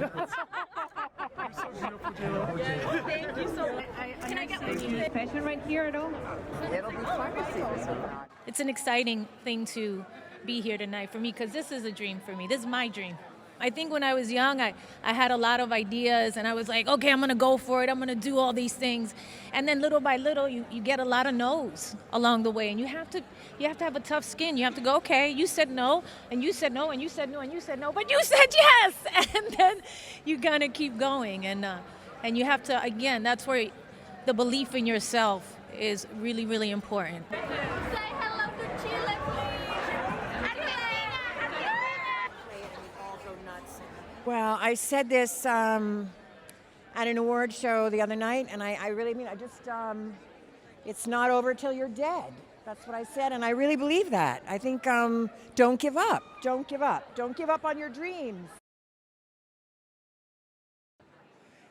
Yes, thank you so much. Can I get one? Passion right here at all? It'll be fun to see this or not. It's an exciting thing to be here tonight for me because this is a dream for me. This is my dream. I think when I was young, I had a lot of ideas and I was like, okay, I'm going to go for it. I'm going to do all these things. And then little by little, you get a lot of no's along the way. And you have to have a tough skin. You have to go, okay, you said no, and you said no, and you said no, and you said no, but you said yes. And then you kind of keep going. And you have to, again, that's where the belief in yourself is really, really important. Say hello to Chile, Well, I said this at an award show the other night, and I really mean, it's not over till you're dead. That's what I said, and I really believe that. I think don't give up. Don't give up. Don't give up on your dreams.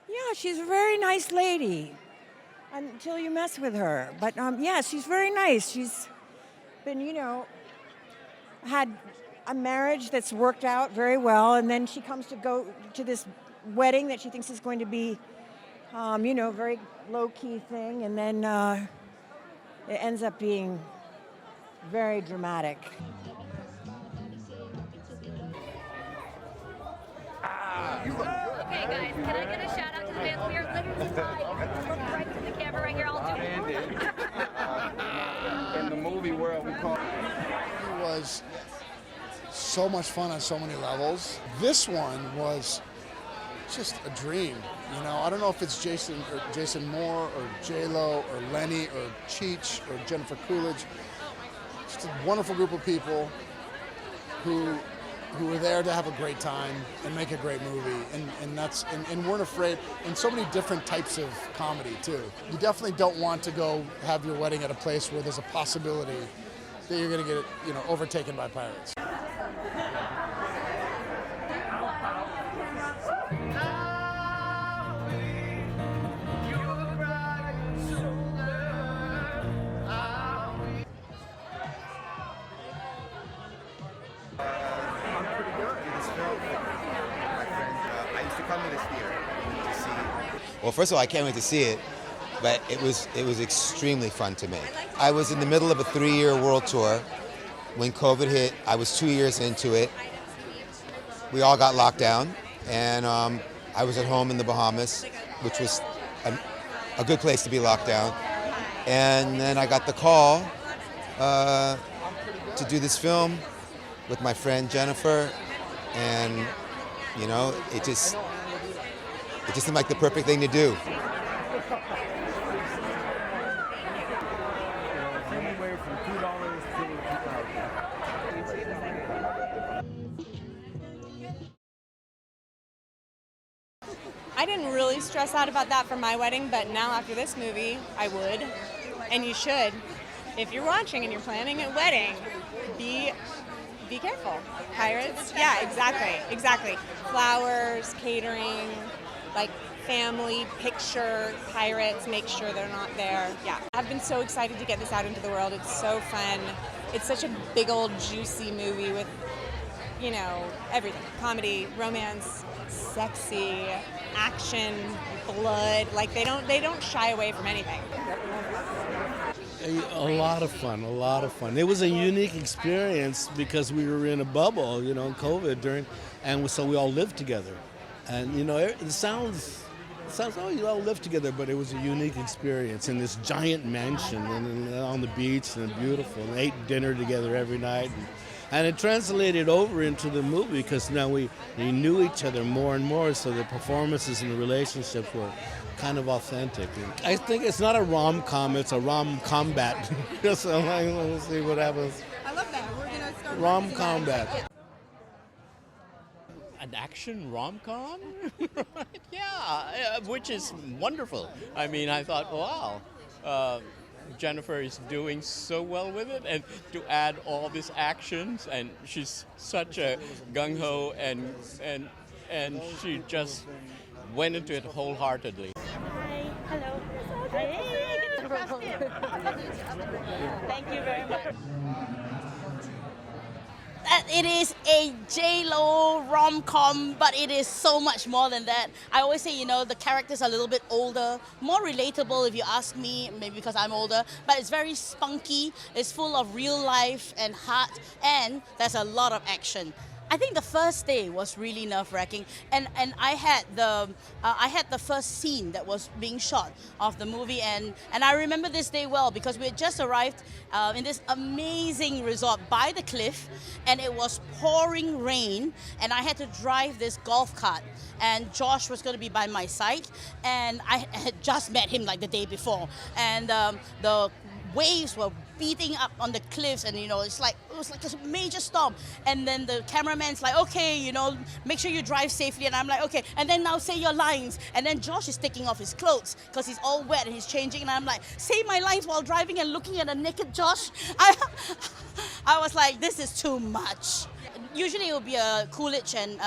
Yeah, she's a very nice lady until you mess with her. But yeah, she's very nice. She's been, had a marriage that's worked out very well, and then she comes to go to this wedding that she thinks is going to be, very low-key thing, and then it ends up being very dramatic. Okay, guys, can I get a shout out to the fans? We are literally live. Look right to the camera right here. I'll do it. In the movie world, we call it. It was so much fun on so many levels. This one was just a dream. I don't know if it's Jason Moore or J-Lo or Lenny or Cheech or Jennifer Coolidge. Just a wonderful group of people who were there to have a great time and make a great movie, and weren't afraid, and so many different types of comedy too. You definitely don't want to go have your wedding at a place where there's a possibility that you're going to get overtaken by pirates. Well, first of all, I can't wait to see it, but it was extremely fun to make. I was in the middle of a 3-year world tour. When COVID hit, I was 2 years into it. We all got locked down, and I was at home in the Bahamas, which was a good place to be locked down. And then I got the call to do this film with my friend Jennifer, and it just seemed like the perfect thing to do. I didn't really stress out about that for my wedding, but now after this movie, I would, and you should. If you're watching and you're planning a wedding, be careful. Pirates? Yeah, exactly. Flowers, catering, like family, picture, pirates, make sure they're not there. Yeah. I've been so excited to get this out into the world. It's so fun. It's such a big old juicy movie with, everything. Comedy, romance, sexy, action, blood. Like they don't shy away from anything. A lot of fun. It was a unique experience because we were in a bubble, COVID and so we all lived together. And it sounds you all live together, but it was a unique experience in this giant mansion and on the beach and beautiful. And ate dinner together every night, and it translated over into the movie because now we knew each other more and more. So the performances and the relationships were kind of authentic. And I think it's not a rom-com; it's a rom-combat. So we'll see what happens. I love that. We're gonna start rom-combat. An action rom-com? Yeah, which is wonderful. I mean, I thought, wow, Jennifer is doing so well with it, and to add all these actions, and she's such a gung-ho, and she just went into it wholeheartedly. Hi, hello. Thank you very much. It is a J-Lo rom rom-com, but it is so much more than that. I always say, the characters are a little bit older, more relatable if you ask me, maybe because I'm older, but it's very spunky, it's full of real life and heart, and there's a lot of action. I think the first day was really nerve-wracking, and I had the first scene that was being shot of the movie, and I remember this day well because we had just arrived in this amazing resort by the cliff, and it was pouring rain, and I had to drive this golf cart, and Josh was going to be by my side, and I had just met him like the day before, and the waves were beating up on the cliffs, and it was like a major storm, and then the cameraman's like, okay, make sure you drive safely, and I'm like, okay, and then now say your lines, and then Josh is taking off his clothes because he's all wet and he's changing, and I'm like, say my lines while driving and looking at a naked Josh. I was like, this is too much. Usually it will be a Coolidge and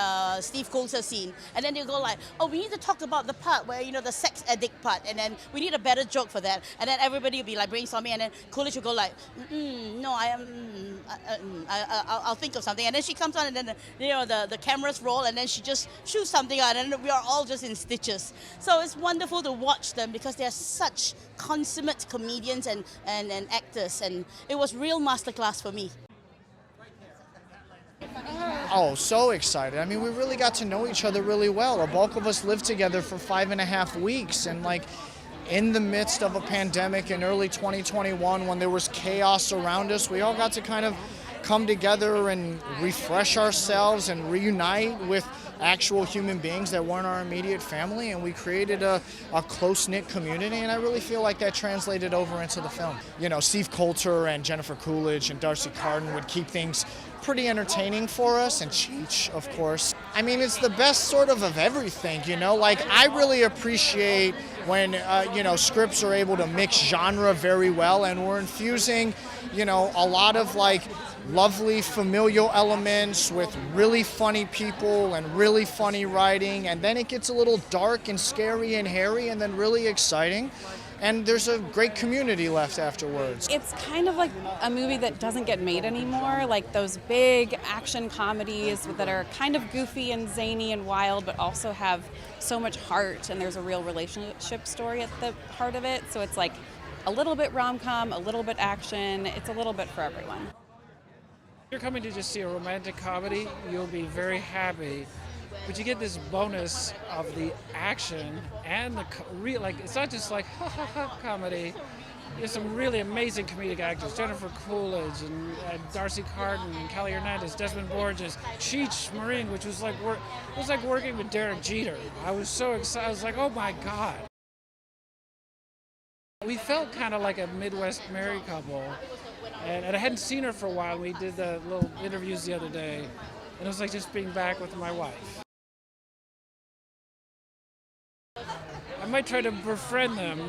Steve Coulter scene, and then they'll go like, oh, we need to talk about the part where, the sex addict part, and then we need a better joke for that, and then everybody will be like brainstorming, and then Coolidge will go like, no, I'll think of something, and then she comes on, and then the cameras roll, and then she just shoots something out, and we are all just in stitches. So it's wonderful to watch them because they're such consummate comedians and actors, and it was real masterclass for me. Oh, so excited. I mean, we really got to know each other really well. A bulk of us lived together for 5.5 weeks, and in the midst of a pandemic in early 2021 when there was chaos around us, we all got to kind of come together and refresh ourselves and reunite with actual human beings that weren't our immediate family, and we created a close-knit community, and I really feel like that translated over into the film. Steve Coulter and Jennifer Coolidge and Darcy Carden would keep things pretty entertaining for us, and Cheech, of course. I mean, it's the best sort of everything, I really appreciate when, scripts are able to mix genre very well, and we're infusing, a lot of lovely familial elements with really funny people and really funny writing, and then it gets a little dark and scary and hairy and then really exciting. And there's a great community left afterwards. It's kind of like a movie that doesn't get made anymore, like those big action comedies that are kind of goofy and zany and wild, but also have so much heart, and there's a real relationship story at the heart of it. So it's like a little bit rom-com, a little bit action. It's a little bit for everyone. If you're coming to just see a romantic comedy, you'll be very happy. But you get this bonus of the action and the it's not just like ha ha ha comedy. There's some really amazing comedic actors: Jennifer Coolidge and Darcy Carden, and Callie Hernandez, Desmin, Borges, Cheech, Marin, which was like working with Derek Jeter. I was so excited. I was like, oh my God. We felt kind of like a Midwest married couple, and I hadn't seen her for a while. We did the little interviews the other day, and it was like just being back with my wife. I might try to befriend them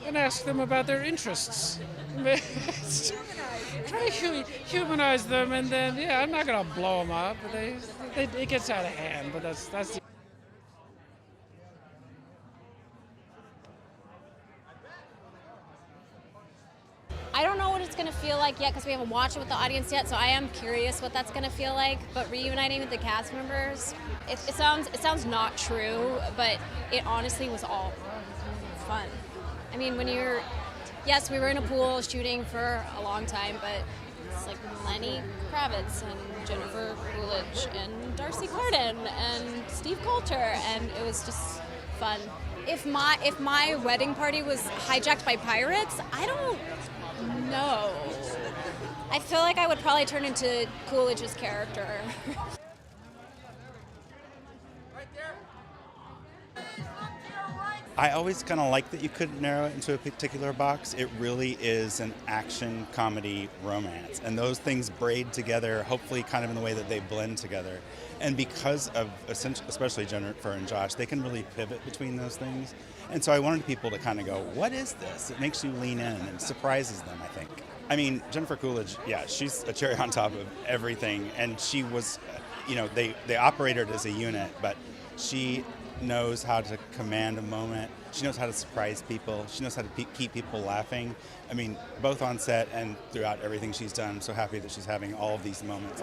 and ask them about their interests. Try to humanize them, and then, I'm not going to blow them up, but it gets out of hand, but that's the... I don't know what it's going to feel like yet because we haven't watched it with the audience yet, so I am curious what that's going to feel like. But reuniting with the cast members, it sounds not true, but it honestly was all fun. I mean, yes, we were in a pool shooting for a long time, but it's like Lenny Kravitz and Jennifer Coolidge and Darcy Carden and Steve Coulter, and it was just fun. If my wedding party was hijacked by pirates, I don't know. I feel like I would probably turn into Coolidge's character. I always kind of like that you couldn't narrow it into a particular box. It really is an action, comedy, romance. And those things braid together, hopefully kind of in the way that they blend together. And because of, especially Jennifer and Josh, they can really pivot between those things. And so I wanted people to kind of go, what is this? It makes you lean in and surprises them, I think. I mean, Jennifer Coolidge, she's a cherry on top of everything. And she was, they operated as a unit, but she knows how to command a moment. She knows how to surprise people. She knows how to keep people laughing. I mean, both on set and throughout everything she's done. I'm so happy that she's having all of these moments.